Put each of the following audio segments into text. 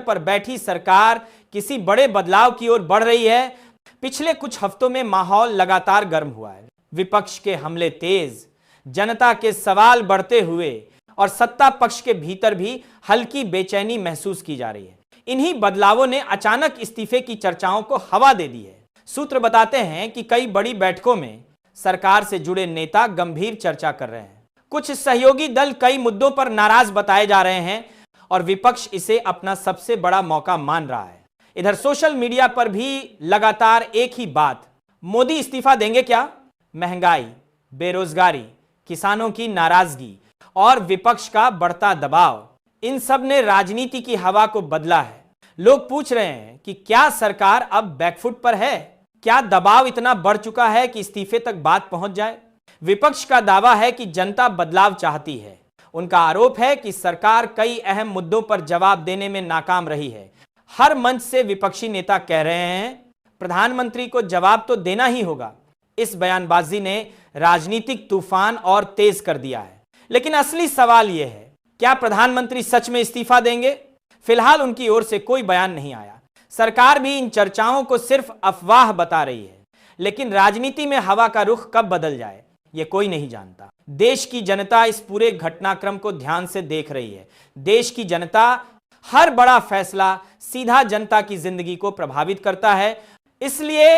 पर बैठी सरकार किसी बड़े बदलाव की ओर बढ़ रही है। पिछले कुछ हफ्तों में माहौल लगातार गर्म हुआ है। विपक्ष के हमले तेज, जनता के सवाल बढ़ते हुए और सत्ता पक्ष के भीतर भी हल्की बेचैनी महसूस की जा रही है। इन्हीं बदलावों ने अचानक इस्तीफे की चर्चाओं को हवा दे दी है। सूत्र बताते हैं कि कई बड़ी बैठकों में सरकार से जुड़े नेता गंभीर चर्चा कर रहे हैं। कुछ सहयोगी दल कई मुद्दों पर नाराज बताए जा रहे हैं और विपक्ष इसे अपना सबसे बड़ा मौका मान रहा है। इधर सोशल मीडिया पर भी लगातार एक ही बात, मोदी इस्तीफा देंगे क्या? महंगाई, बेरोजगारी, किसानों की नाराजगी और विपक्ष का बढ़ता दबाव, इन सब ने राजनीति की हवा को बदला है। लोग पूछ रहे हैं कि क्या सरकार अब बैकफुट पर है? क्या दबाव इतना बढ़ चुका है कि इस्तीफे तक बात पहुंच जाए? विपक्ष का दावा है कि जनता बदलाव चाहती है। उनका आरोप है कि सरकार कई अहम मुद्दों पर जवाब देने में नाकाम रही है। हर मंच से विपक्षी नेता कह रहे हैं प्रधानमंत्री को जवाब तो देना ही होगा। इस बयानबाजी ने राजनीतिक तूफान और तेज कर दिया है। लेकिन असली सवाल यह है, क्या प्रधानमंत्री सच में इस्तीफा देंगे? फिलहाल उनकी ओर से कोई बयान नहीं आया। सरकार भी इन चर्चाओं को सिर्फ अफवाह बता रही है। लेकिन राजनीति में हवा का रुख कब बदल जाए, ये कोई नहीं जानता। देश की जनता इस पूरे घटनाक्रम को ध्यान से देख रही है। देश की जनता, हर बड़ा फैसला सीधा जनता की जिंदगी को प्रभावित करता है। इसलिए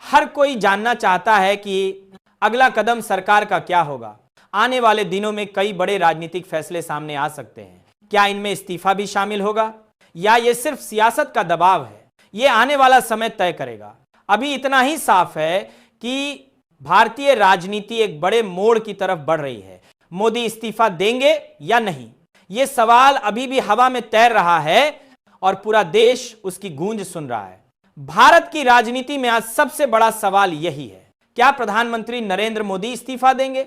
हर कोई जानना चाहता है कि अगला कदम सरकार का क्या होगा। आने वाले दिनों में कई बड़े राजनीतिक फैसले सामने आ सकते हैं। क्या इनमें इस्तीफा भी शामिल होगा या ये सिर्फ सियासत का दबाव है? ये आने वाला समय तय करेगा। अभी इतना ही साफ है कि भारतीय राजनीति एक बड़े मोड़ की तरफ बढ़ रही है। मोदी इस्तीफा देंगे या नहीं, यह सवाल अभी भी हवा में तैर रहा है और पूरा देश उसकी गूंज सुन रहा है। भारत की राजनीति में आज सबसे बड़ा सवाल यही है, क्या प्रधानमंत्री नरेंद्र मोदी इस्तीफा देंगे?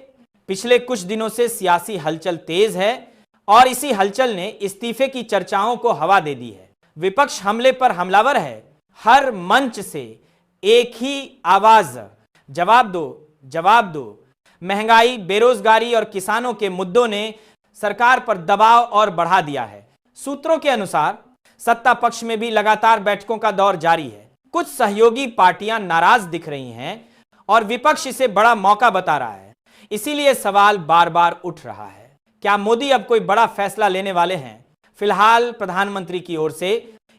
पिछले कुछ दिनों से सियासी हलचल तेज है और इसी हलचल ने इस्तीफे की चर्चाओं को हवा दे दी है। विपक्ष हमले पर हमलावर है। हर मंच से एक ही आवाज, जवाब दो, जवाब दो। महंगाई, बेरोजगारी और किसानों के मुद्दों ने सरकार पर दबाव और बढ़ा दिया है। सूत्रों के अनुसार सत्ता पक्ष में भी लगातार बैठकों का दौर जारी है। कुछ सहयोगी पार्टियां नाराज दिख रही हैं और विपक्ष इसे बड़ा मौका बता रहा है। इसीलिए सवाल बार बार उठ रहा है, क्या मोदी अब कोई बड़ा फैसला लेने वाले हैं? फिलहाल प्रधानमंत्री की ओर से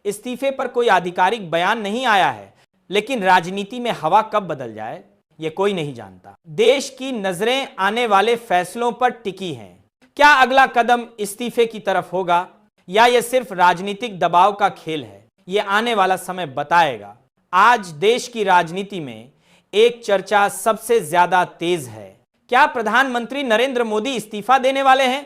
इस्तीफे पर कोई आधिकारिक बयान नहीं आया है, लेकिन राजनीति में हवा कब बदल जाए ये कोई नहीं जानता। देश की नजरें आने वाले फैसलों पर टिकी हैं। क्या अगला कदम इस्तीफे की तरफ होगा या यह सिर्फ राजनीतिक दबाव का खेल है? यह आने वाला समय बताएगा। आज देश की राजनीति में एक चर्चा सबसे ज्यादा तेज है, क्या प्रधानमंत्री नरेंद्र मोदी इस्तीफा देने वाले हैं?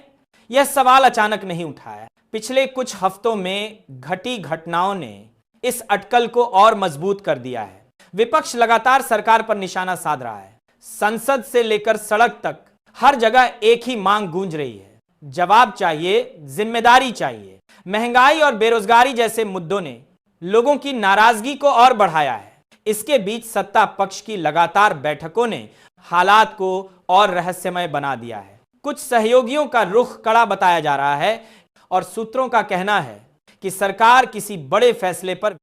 यह सवाल अचानक नहीं उठा है। पिछले कुछ हफ्तों में घटी घटनाओं ने इस अटकल को और मजबूत कर दिया है। विपक्ष लगातार सरकार पर निशाना साध रहा है। संसद से लेकर सड़क तक हर जगह एक ही मांग गूंज रही है, जवाब चाहिए, जिम्मेदारी चाहिए। महंगाई और बेरोजगारी जैसे मुद्दों ने लोगों की नाराजगी को और बढ़ाया है। इसके बीच सत्ता पक्ष की लगातार बैठकों ने हालात को और रहस्यमय बना दिया है। कुछ सहयोगियों का रुख कड़ा बताया जा रहा है और सूत्रों का कहना है कि सरकार किसी बड़े फैसले पर